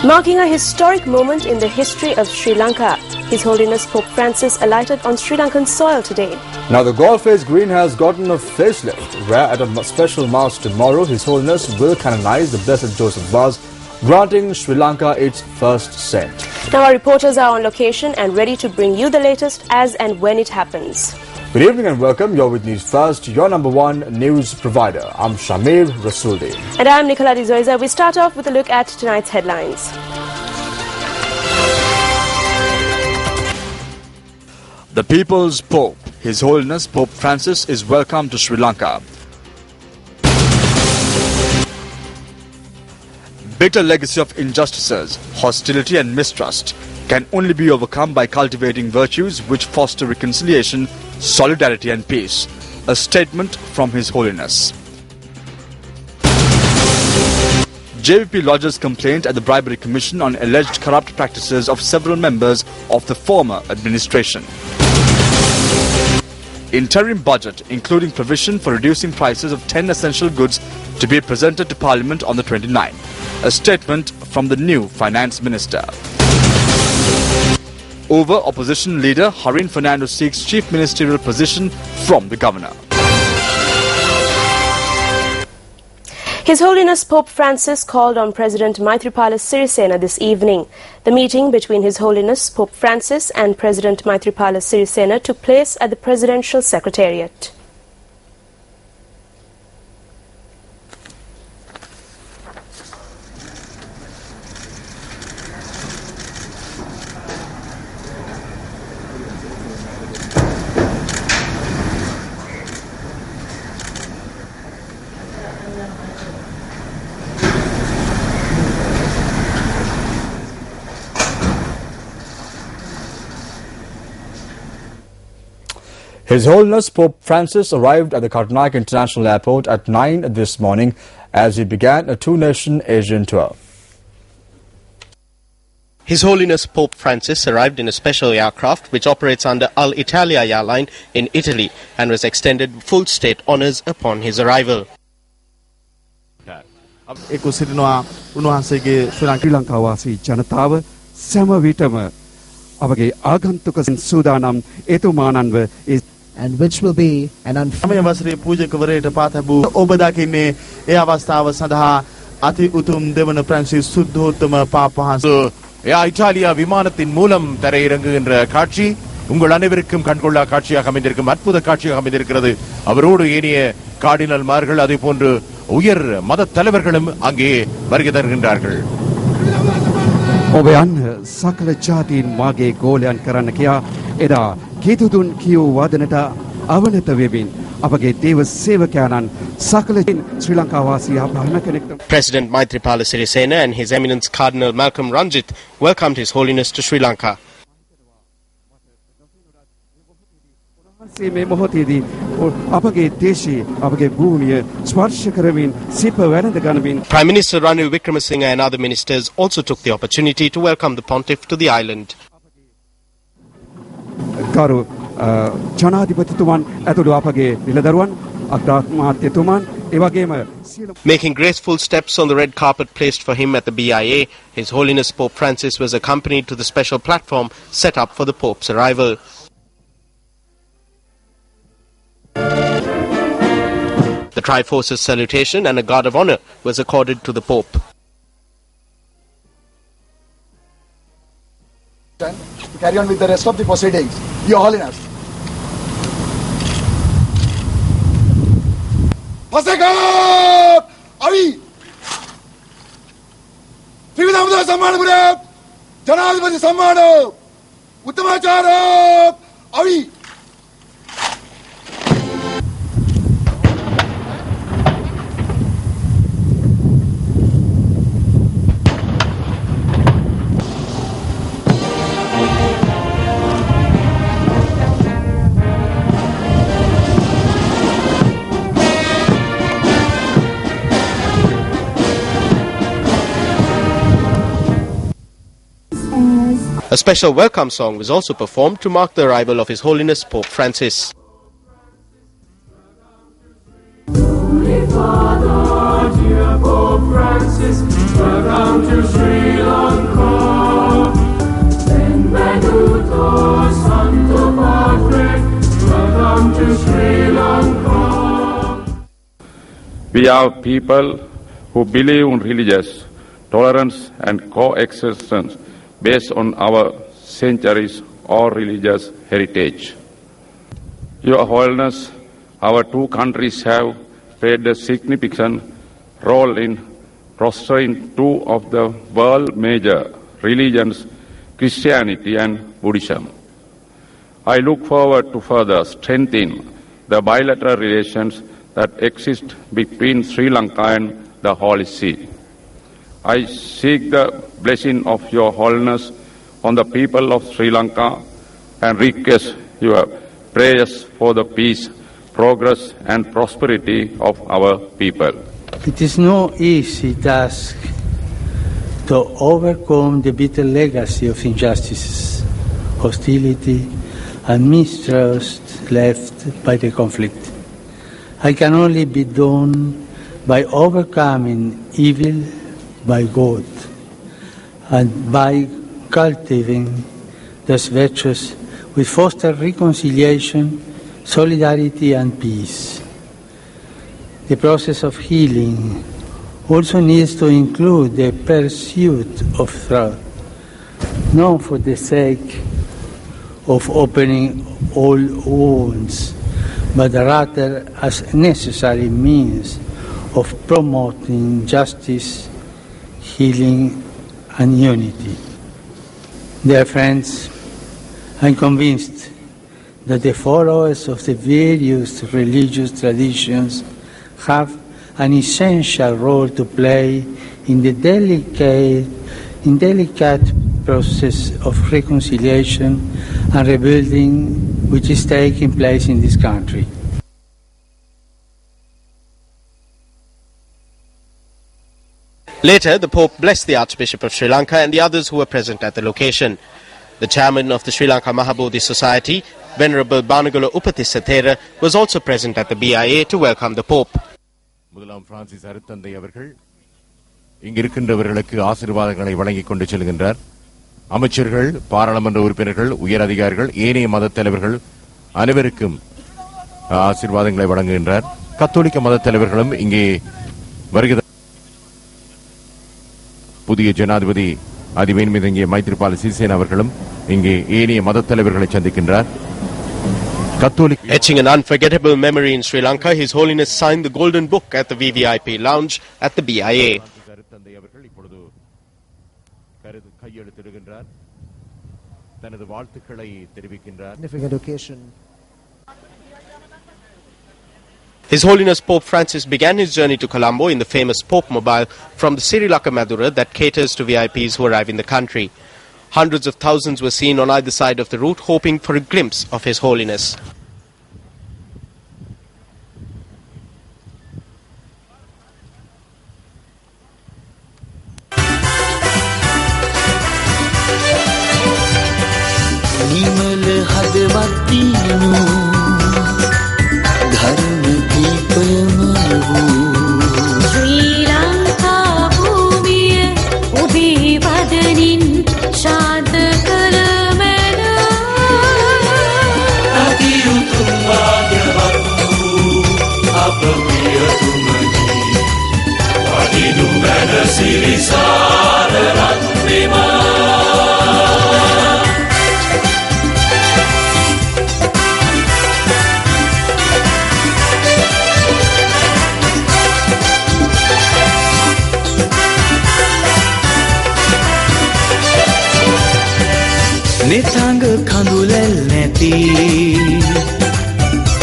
Marking a historic moment in the history of Sri Lanka, His Holiness Pope Francis alighted on Sri Lankan soil today. Now the golf-faced green has gotten a facelift, where at a special mass tomorrow, His Holiness will canonize the Blessed Joseph Vase, granting Sri Lanka its first saint. Now our reporters are on location and ready to bring you the latest as and when it happens. Good evening and welcome. You're with News First, your number one news provider. I'm Shamir Rasooli. And I'm Nicola Dizoiza. We start off with a look at tonight's headlines. The People's Pope, His Holiness Pope Francis, is welcome to Sri Lanka. Bitter legacy of injustices, hostility and mistrust can only be overcome by cultivating virtues which foster reconciliation, solidarity and peace. A statement from His Holiness. JVP lodges complaint at the Bribery Commission on alleged corrupt practices of several members of the former administration. Interim budget, including provision for reducing prices of 10 essential goods, to be presented to Parliament on the 29th. A statement from the new Finance Minister. Over opposition leader Harin Fernando seeks chief ministerial position from the governor. His Holiness Pope Francis called on President Maithripala Sirisena this evening. The meeting between His Holiness Pope Francis and President Maithripala Sirisena took place at the Presidential Secretariat. His Holiness Pope Francis arrived at the Karnataka International Airport at 9 this morning as he began a two-nation Asian tour. His Holiness Pope Francis arrived in a special aircraft which operates under Alitalia airline in Italy and was extended full state honours upon his arrival. And which will be an Italia விமானத்தின் மூலம் தரையிறங்குகின்ற காட்சி உங்கள் அனைவருக்கும் கண்கொள்ளா காட்சியாக அமைந்திருக்கும் அற்புத காட்சியாக அமைந்திருக்கிறது. அவரோடு ஏனைய கார்டினல்மார்கள் அதே போன்று உயர் மத தலைவர்களும் அங்கே வருகை தருகின்றார்கள். ඔබයන් සකල ජාතීන් මාගේ ගෝලයන් කරන්න කියා එදා කීතුතුන් කියූ වදනට අවනත වෙමින් අපගේ දේව සේවකයන්න් සකල ශ්‍රී ලංකා වාසී අපහාම කෙනෙක්ට. President Maithripala Sirisena and His Eminence Cardinal Malcolm Ranjit welcomed His Holiness to Sri Lanka. මේ මොහොතේදී අපගේ දේශයේ අපගේ භූමිය ස්පර්ශ කරමින් සිප වැළඳ ගනිමින් Prime Minister Ranil Wickremesinghe and other ministers also took the opportunity to welcome the pontiff to the island. ගරු ජනාධිපතිතුමන් ඇතුළු අපගේ නිලදරුවන් අග්‍රාමාත්‍යතුමන් එවැගේම Making graceful steps on the red carpet placed for him at the BIA, His Holiness Pope Francis was accompanied to the special platform set up for the Pope's arrival. The Triforce's salutation and a guard of honor was accorded to the Pope. To carry on with the rest of the proceedings, Your Holiness. Pasagap! Avi! Trividhamudha Sammanapura! Janadhipati Sammana! Uttamachara! Avi! A special welcome song was also performed to mark the arrival of His Holiness Pope Francis. Holy Father, dear Pope Francis, welcome to Sri Lanka. Benvenuto Santo Padre, welcome to Sri Lanka. We are people who believe in religious tolerance and coexistence based on our centuries or religious heritage. Your Holiness, our two countries have played a significant role in fostering two of the world's major religions, Christianity and Buddhism. I look forward to further strengthening the bilateral relations that exist between Sri Lanka and the Holy See. I seek the blessing of Your Holiness on the people of Sri Lanka and request your prayers for the peace, progress and prosperity of our people. It is no easy task to overcome the bitter legacy of injustices, hostility and mistrust left by the conflict. I can only be done by overcoming evil by God and by cultivating those virtues which foster reconciliation, solidarity and peace. The process of healing also needs to include the pursuit of truth, not for the sake of opening all wounds, but rather as necessary means of promoting justice, healing and unity. Dear friends, I'm convinced that the followers of the various religious traditions have an essential role to play in the delicate process of reconciliation and rebuilding which is taking place in this country. Later, the Pope blessed the Archbishop of Sri Lanka and the others who were present at the location. The chairman of the Sri Lanka Mahabodhi Society, Venerable Banagala Upatissatera, was also present at the BIA to welcome the Pope. முதலாம் Francis அருத்தந்தை அவர்கள் இங்கிருக்கின்றவர்களுக்கு ஆசீர்வாதங்களை வழங்கிக் கொண்டு செல்கின்றார். அமைச்சர்கள், பாராளுமன்ற உறுப்பினர்கள், உயர் அதிகாரிகள், ஏனைய மத தலைவர்கள் அனைவருக்கும் ஆசீர்வாதங்களை வழங்குகின்றார். கத்தோலிக்க மத தலைவர்களும் இங்கே வருகிறார். புதிய ஜனாதிபதி அதிபர் மைத்ரிபால சிறிசேன அவர்களும் இங்கே ஏனைய மத தலைவர்களை சந்திக்கின்றார். Etching an unforgettable memory in Sri Lanka, His Holiness signed the Golden Book at the VVIP lounge at the BIA. Significant occasion. His Holiness Pope Francis began his journey to Colombo in the famous Pope Mobile from the Sri Lanka Madura that caters to VIPs who arrive in the country. Hundreds of thousands were seen on either side of the route, hoping for a glimpse of His Holiness. Netang kandulel neti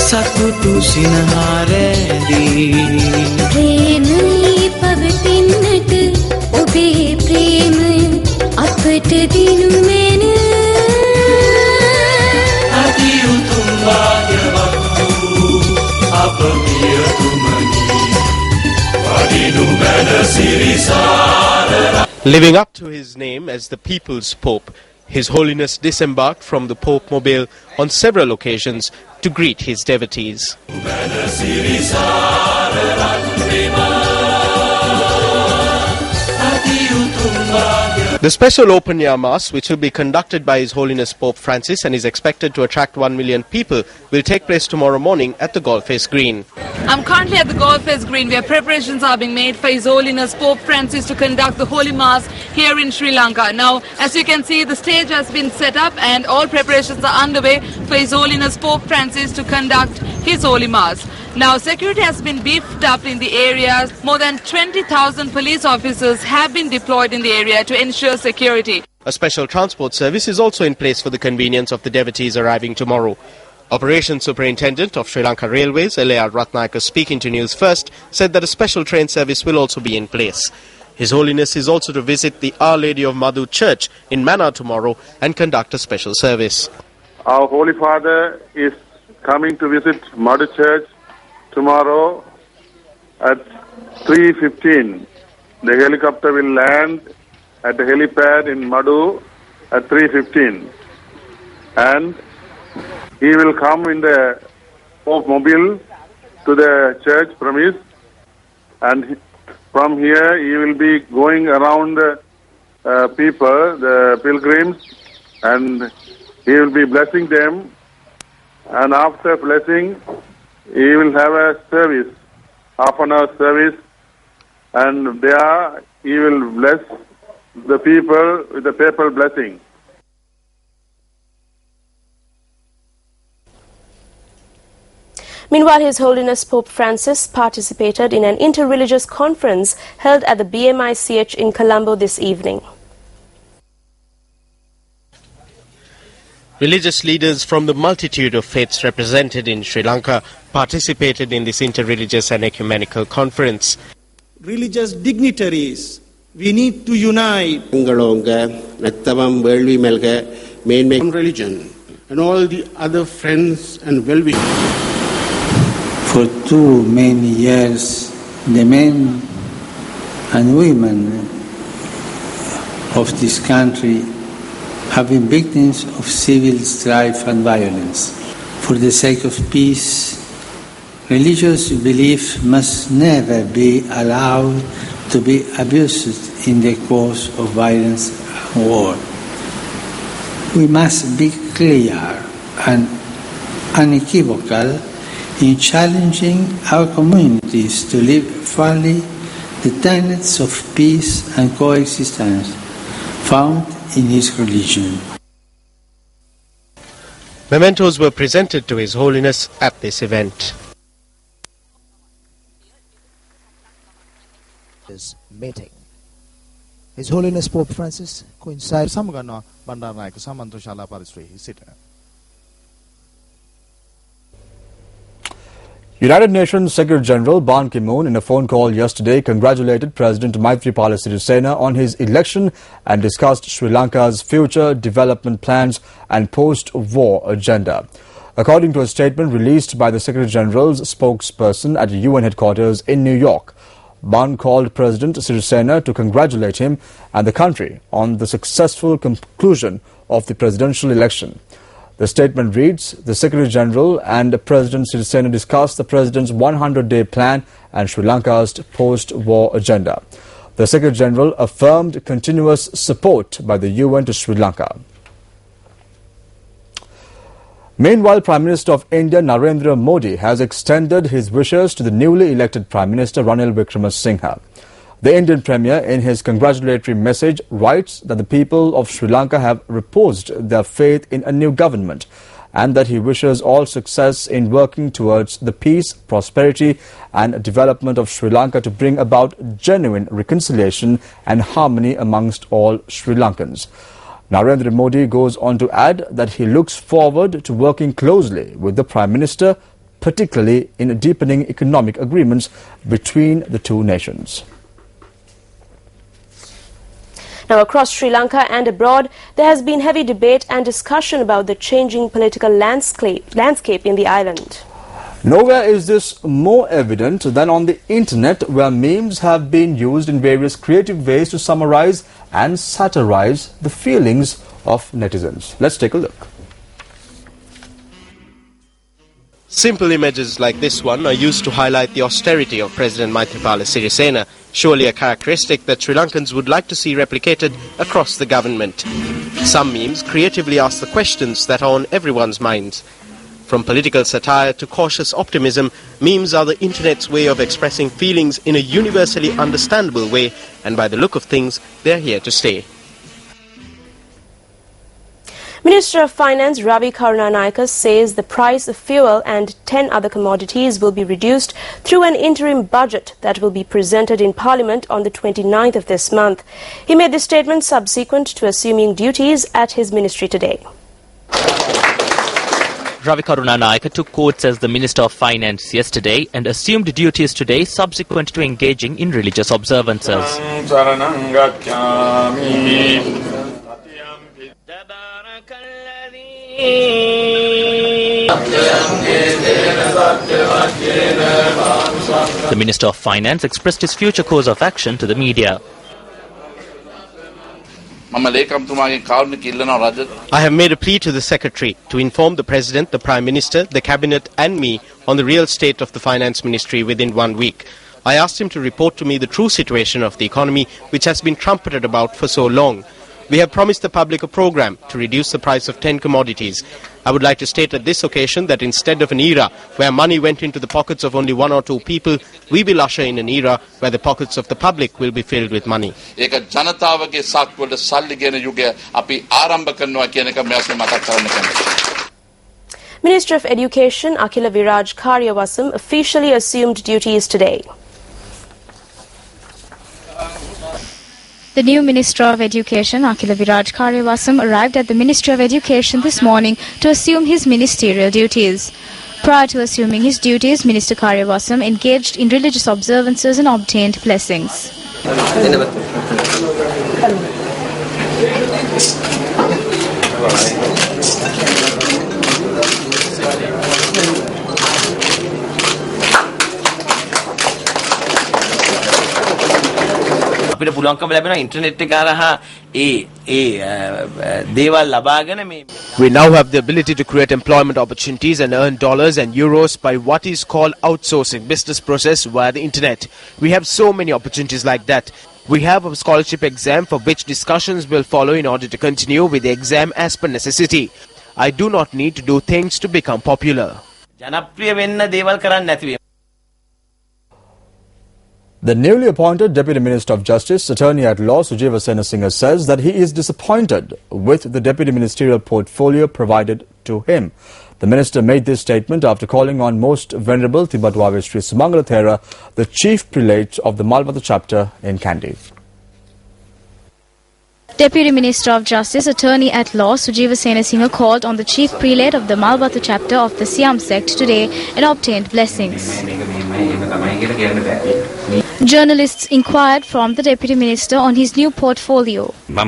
satutu sinharedi premai pavatinnata obe prema apata dinu mena adiutum bhagyavatu apaviyatumani vadinu mena sirisara. Living up to his name as the People's Pope, His Holiness disembarked from the Pope Mobile on several occasions to greet his devotees. The special open-air mass, which will be conducted by His Holiness Pope Francis and is expected to attract 1 million people, will take place tomorrow morning at the Golf-Face Green. I'm currently at the Golf-Face Green where preparations are being made for His Holiness Pope Francis to conduct the Holy Mass here in Sri Lanka. Now, as you can see, the stage has been set up and all preparations are underway for His Holiness Pope Francis to conduct his Holy Mass. Now, security has been beefed up in the area. More than 20,000 police officers have been deployed in the area to ensure security. A special transport service is also in place for the convenience of the devotees arriving tomorrow. Operations Superintendent of Sri Lanka Railways, L.A.R. Ratnayaka, speaking to News First, said that a special train service will also be in place. His Holiness is also to visit the Our Lady of Madhu Church in Mannar tomorrow and conduct a special service. Our Holy Father is coming to visit Madhu Church tomorrow at 3:15. The helicopter will land at the helipad in Madhu at 3:15. And he will come in the Pope Mobile to the church premise, and from here he will be going around the people, the pilgrims, and he will be blessing them, and after blessing he will have a service, half-an-hour service, and there he will bless the people with the papal blessing. Meanwhile, His Holiness Pope Francis participated in an inter-religious conference held at the BMICH in Colombo this evening. Religious leaders from the multitude of faiths represented in Sri Lanka participated in this inter-religious and ecumenical conference. Religious dignitaries, we need to unite. Religion and all the other friends and well-wishers. For too many years, the men and women of this country have been victims of civil strife and violence. For the sake of peace, religious belief must never be allowed to be abused in the cause of violence and war. We must be clear and unequivocal in challenging our communities to live fairly the tenets of peace and coexistence found in his religion. Mementos were presented to His Holiness at this event. This meeting. His Holiness Pope Francis coincides. United Nations Secretary General Ban Ki-moon, in a phone call yesterday, congratulated President Maithripala Sirisena on his election and discussed Sri Lanka's future development plans and post-war agenda. According to a statement released by the Secretary General's spokesperson at UN headquarters in New York, Ban called President Sirisena to congratulate him and the country on the successful conclusion of the presidential election. The statement reads, the Secretary General and President Sirisena discussed the President's 100-day plan and Sri Lanka's post-war agenda. The Secretary General affirmed continuous support by the UN to Sri Lanka. Meanwhile, Prime Minister of India Narendra Modi has extended his wishes to the newly elected Prime Minister Ranil Wickremesinghe. The Indian Premier, in his congratulatory message, writes that the people of Sri Lanka have reposed their faith in a new government and that he wishes all success in working towards the peace, prosperity and development of Sri Lanka to bring about genuine reconciliation and harmony amongst all Sri Lankans. Narendra Modi goes on to add that he looks forward to working closely with the Prime Minister, particularly in deepening economic agreements between the two nations. Now, across Sri Lanka and abroad, there has been heavy debate and discussion about the changing political landscape in the island. Nowhere is this more evident than on the internet, where memes have been used in various creative ways to summarize and satirize the feelings of netizens. Let's take a look. Simple images like this one are used to highlight the austerity of President Maithripala Sirisena, surely a characteristic that Sri Lankans would like to see replicated across the government. Some memes creatively ask the questions that are on everyone's minds. From political satire to cautious optimism, memes are the internet's way of expressing feelings in a universally understandable way, and by the look of things, they're here to stay. Minister of Finance Ravi Karunanayake says the price of fuel and 10 other commodities will be reduced through an interim budget that will be presented in Parliament on the 29th of this month. He made this statement subsequent to assuming duties at his ministry today. Ravi Karunanayake took quotes as the Minister of Finance yesterday and assumed duties today subsequent to engaging in religious observances. The Minister of Finance expressed his future course of action to the media. I have made a plea to the Secretary to inform the President, the Prime Minister, the Cabinet and me on the real state of the Finance Ministry within 1 week. I asked him to report to me the true situation of the economy, which has been trumpeted about for so long. We have promised the public a program to reduce the price of 10 commodities. I would like to state at this occasion that instead of an era where money went into the pockets of only 1 or 2 people, we will usher in an era where the pockets of the public will be filled with money. Minister of Education Akhila Viraj Karyawasam officially assumed duties today. The new Minister of Education, Akhila Viraj Karyawasam, arrived at the Ministry of Education this morning to assume his ministerial duties. Prior to assuming his duties, Minister Karyawasam engaged in religious observances and obtained blessings. අපිට පුළුවන්කම ලැබෙනවා internet එක හරහා දේවල් ලබාගෙන මේ We now have the ability to create employment opportunities and earn dollars and euros by what is called outsourcing business process via the internet. We have so many opportunities like that. We have a scholarship exam for which discussions will follow in order to continue with the exam as per necessity. I do not need to do things to become popular. ජනප්‍රිය වෙන්න දේවල් කරන්න නැති වෙයි. The newly appointed Deputy Minister of Justice, Attorney at Law Sujiva Senasinghe says that he is disappointed with the deputy ministerial portfolio provided to him. The minister made this statement after calling on Most Venerable Tibatwawe Sri Sumangala Thera, the Chief Prelate of the Malwata chapter in Kandy. Deputy Minister of Justice, Attorney at Law Sujiva Senasinghe called on the Chief Prelate of the Malwata chapter of the Siam sect today and obtained blessings. Journalists inquired from the Deputy Minister on his new portfolio. I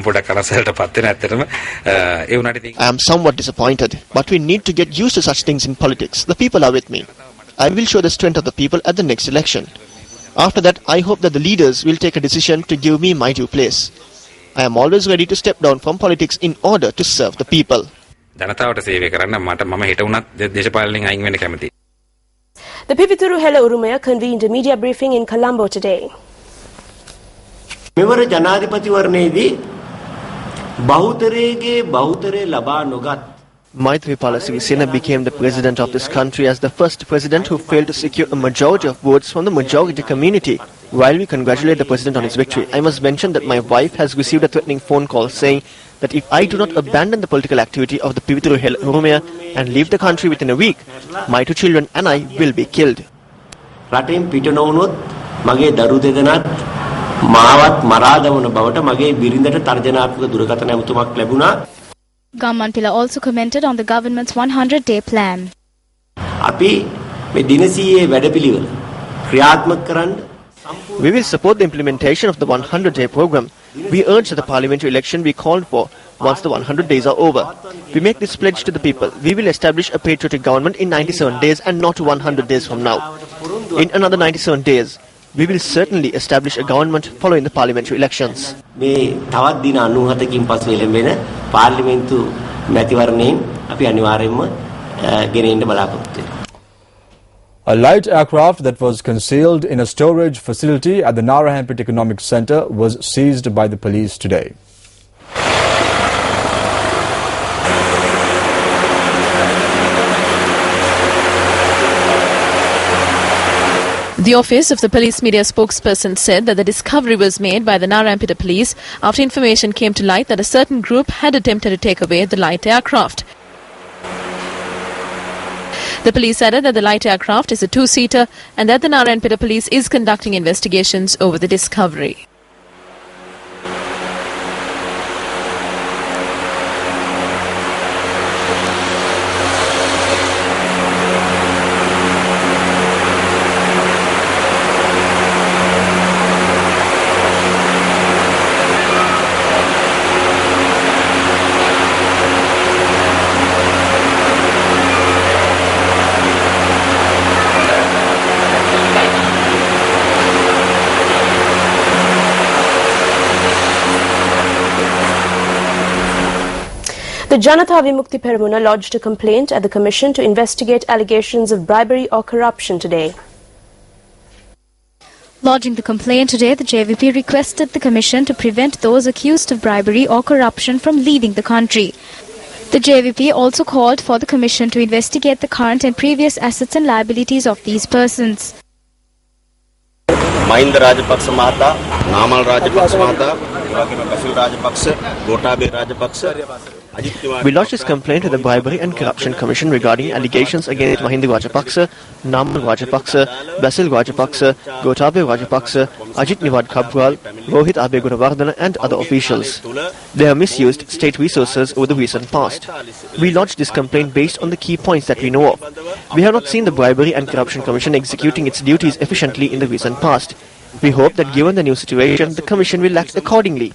am somewhat disappointed, but we need to get used to such things in politics. The people are with me. I will show the strength of the people at the next election. After that, I hope that the leaders will take a decision to give me my due place. I am always ready to step down from politics in order to serve the people. The Pipituru Hela Urumaya convened a media briefing in Colombo today. Maithripala Sirisena became the president of this country as the first president who failed to secure a majority of votes from the majority community. While we congratulate the president on his victory, I must mention that my wife has received a threatening phone call saying that if I do not abandon the political activity of the Pivituru Hela Urumaya and leave the country within a week, my 2 children and I will be killed. Gammanpila also commented on the government's 100-day plan. We will support the implementation of the 100-day program. We urge that the parliamentary election be called for once the 100 days are over. We make this pledge to the people. We will establish a patriotic government in 97 days and not 100 days from now. In another 97 days, We will certainly establish a government following the parliamentary elections. මේ තවත් දින 97කින් පසු එළඹෙන පාර්ලිමේන්තු මැතිවරණයෙන් අපි අනිවාර්යයෙන්ම ගෙනෙන්න බලාපොරොත්තු වෙනවා. A light aircraft that was concealed in a storage facility at the Narayanpet Economic Centre was seized by the police today. The office of the police media spokesperson said that the discovery was made by the Narayanpet police after information came to light that a certain group had attempted to take away the light aircraft. The police added that the light aircraft is a two-seater and that the Narayanpet police is conducting investigations over the discovery. The Janata Vimukti Peramuna lodged a complaint at the Commission to investigate allegations of bribery or corruption today. Lodging the complaint today, the JVP requested the Commission to prevent those accused of bribery or corruption from leaving the country. The JVP also called for the Commission to investigate the current and previous assets and liabilities of these persons. Mahinda Rajapaksa Mahata, Namal Rajapaksa Mahata, Basil Rajapaksa, Gotabaya Rajapaksa. We lodged this complaint with the Bribery and Corruption Commission regarding allegations against Mahinda Rajapaksa, Namal Rajapaksa, Basil Rajapaksa, Gotabaya Rajapaksa, Ajit Niwad Kabral, Rohit Abegudavardhana and other officials. They have misused state resources over the recent past. We lodged this complaint based on the key points that we know of. We have not seen the Bribery and Corruption Commission executing its duties efficiently in the recent past. We hope that given the new situation, the Commission will act accordingly.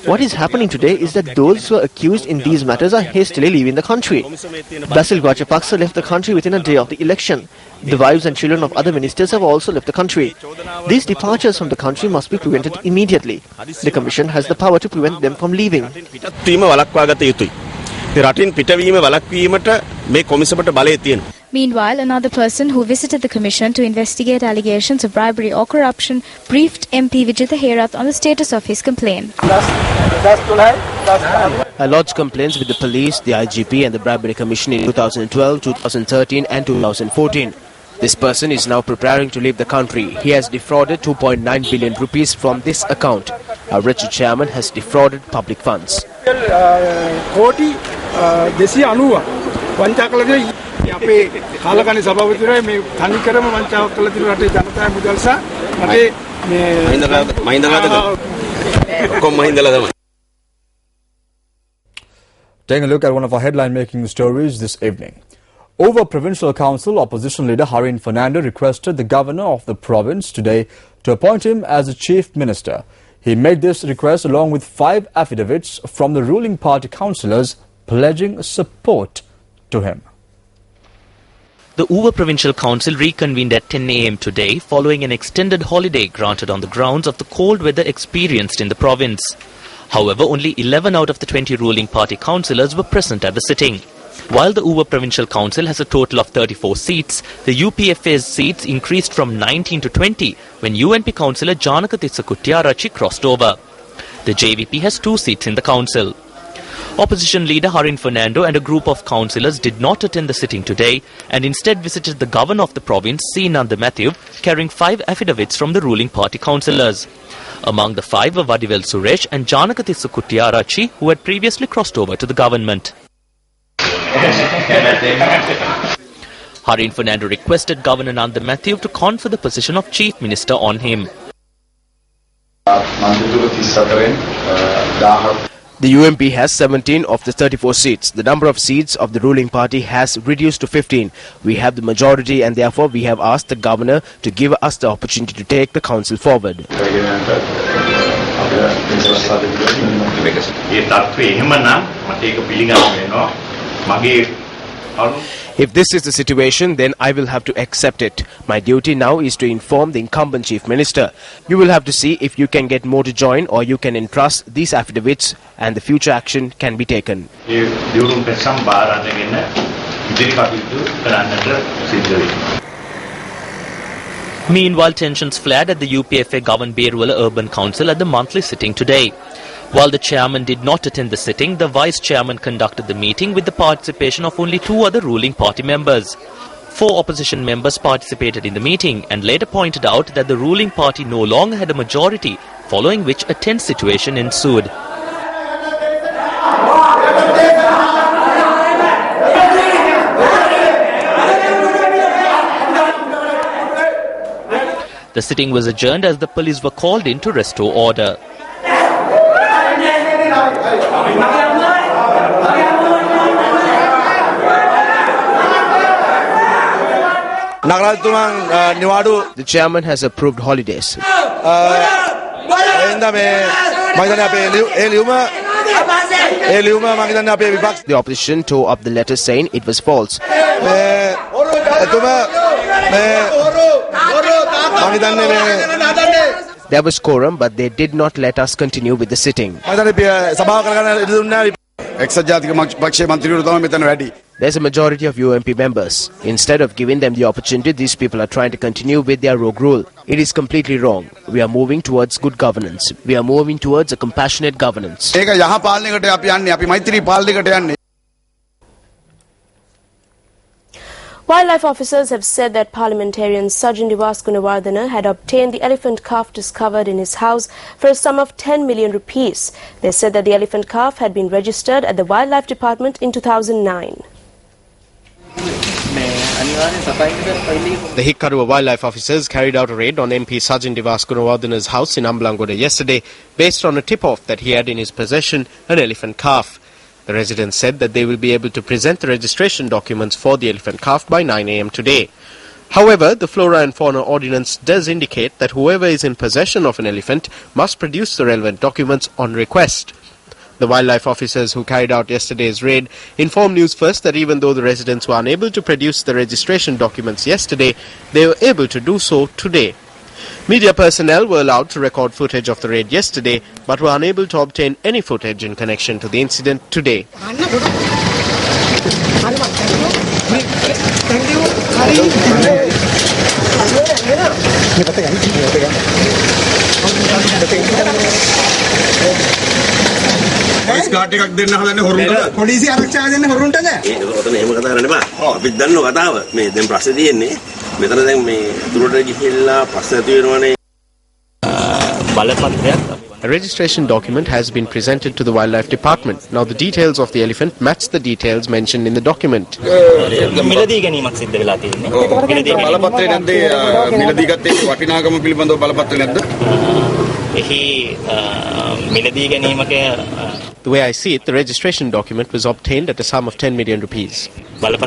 What is happening today is that those who are accused in these matters are hastily leaving the country. Basil Rajapaksa left the country within a day of the election. The wives and children of other ministers have also left the country. These departures from the country must be prevented immediately. The Commission has the power to prevent them from leaving. Meanwhile, another person who visited the Commission to investigate allegations of bribery or corruption briefed MP Vijitha Herath on the status of his complaint. I lodged complaints with the police, the IGP and the Bribery Commission in 2012, 2013 and 2014. This person is now preparing to leave the country. He has defrauded 2.9 billion rupees from this account. Our wretched chairman has defrauded public funds. Taking a look at one of our headline-making stories this evening. Over Provincial Council, opposition leader Harin Fernando requested the governor of the province today to appoint him as the chief minister. He made this request along with 5 affidavits from the ruling party councillors pledging support to him. The Uva Provincial Council reconvened at 10 a.m. today following an extended holiday granted on the grounds of the cold weather experienced in the province. However, only 11 out of the 20 ruling party councillors were present at the sitting. While the Uva Provincial Council has a total of 34 seats, the UPFA's seats increased from 19 to 20 when UNP councillor Janaka Tissakuttiarachi crossed over. The JVP has 2 seats in the council. Opposition leader Harin Fernando and a group of councillors did not attend the sitting today and instead visited the governor of the province, C. Nanda Matthew, carrying 5 affidavits from the ruling party councillors. Among the 5 were Vadivel Suresh and Janaka Tissakuttiarachi, who had previously crossed over to the government. Harin Fernando requested Governor Nanda Matthew to confer the position of Chief Minister on him. The UMP has 17 of the 34 seats. The number of seats of the ruling party has reduced to 15. We have the majority and therefore we have asked the governor to give us the opportunity to take the council forward. If this is the situation, then I will have to accept it. My duty now is to inform the incumbent Chief Minister. You will have to see if you can get more to join or you can entrust these affidavits and the future action can be taken. Meanwhile, tensions flared at the UPFA Governed Beerwala Urban Council at the monthly sitting today. While the chairman did not attend the sitting, the vice chairman conducted the meeting with the participation of only 2 other ruling party members. 4 opposition members participated in the meeting and later pointed out that the ruling party no longer had a majority, following which a tense situation ensued. The sitting was adjourned as the police were called in to restore order. The chairman has approved holidays. The opposition tore up the letter saying it was false. There was quorum, but they did not let us continue with the sitting. There's a majority of UMP members. Instead of giving them the opportunity, these people are trying to continue with their rogue rule. It is completely wrong. We are moving towards good governance. We are moving towards a compassionate governance. Wildlife officers have said that parliamentarian Sajjan Gunawardena had obtained the elephant calf discovered in his house for a sum of 10 million rupees. They said that the elephant calf had been registered at the Wildlife Department in 2009. The Hikkarua wildlife officers carried out a raid on MP Sajjan Gunawardena's house in Ambalangoda yesterday based on a tip-off that he had in his possession an elephant calf. The residents said that they will be able to present the registration documents for the elephant calf by 9 a.m. today. However, the Flora and Fauna Ordinance does indicate that whoever is in possession of an elephant must produce the relevant documents on request. The wildlife officers who carried out yesterday's raid informed Newsfirst that even though the residents were unable to produce the registration documents yesterday, they were able to do so today. Media personnel were allowed to record footage of the raid yesterday, but were unable to obtain any footage in connection to the incident today. A registration document has been presented to the Wildlife Department. Now the details of the elephant match the details mentioned in the document. The way I see it, the registration document was obtained at a sum of 10 million rupees. If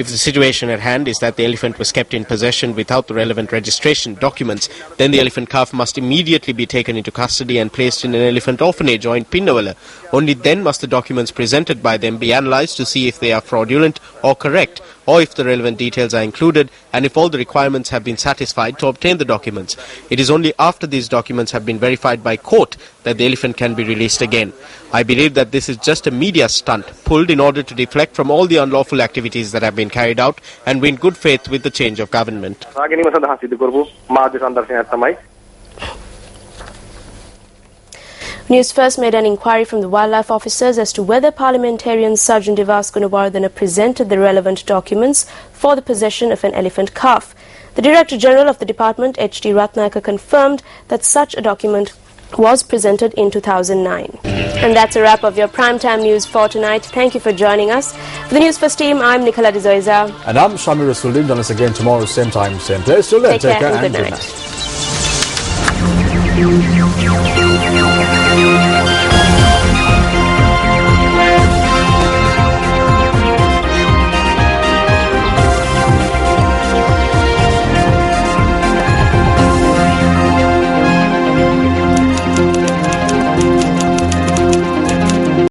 the situation at hand is that the elephant was kept in possession without the relevant registration documents, then the elephant calf must immediately be taken into custody and placed in an elephant orphanage or in Pinnawala. Only then must the documents presented by them be analysed to see if they are fraudulent or correct, or if the relevant details are included and if all the requirements have been satisfied to obtain the documents. It is only after these documents have been verified by court that the elephant can be released again. I believe that this is just a media stunt pulled in order to deflect from all the unlawful activities that have been carried out and win good faith with the change of government. Newsfirst made an inquiry from the wildlife officers as to whether parliamentarian Sajjan Gunawardena presented the relevant documents for the possession of an elephant calf. The Director General of the department, H.D. Ratnayaka, confirmed that such a document was presented in 2009. And that's a wrap of your primetime news for tonight. Thank you for joining us. For the Newsfirst team, I'm Nicola Dizoiza. And I'm Shamir Rasuluddin. Join us again tomorrow, same time, same place. Till then, take care and good night.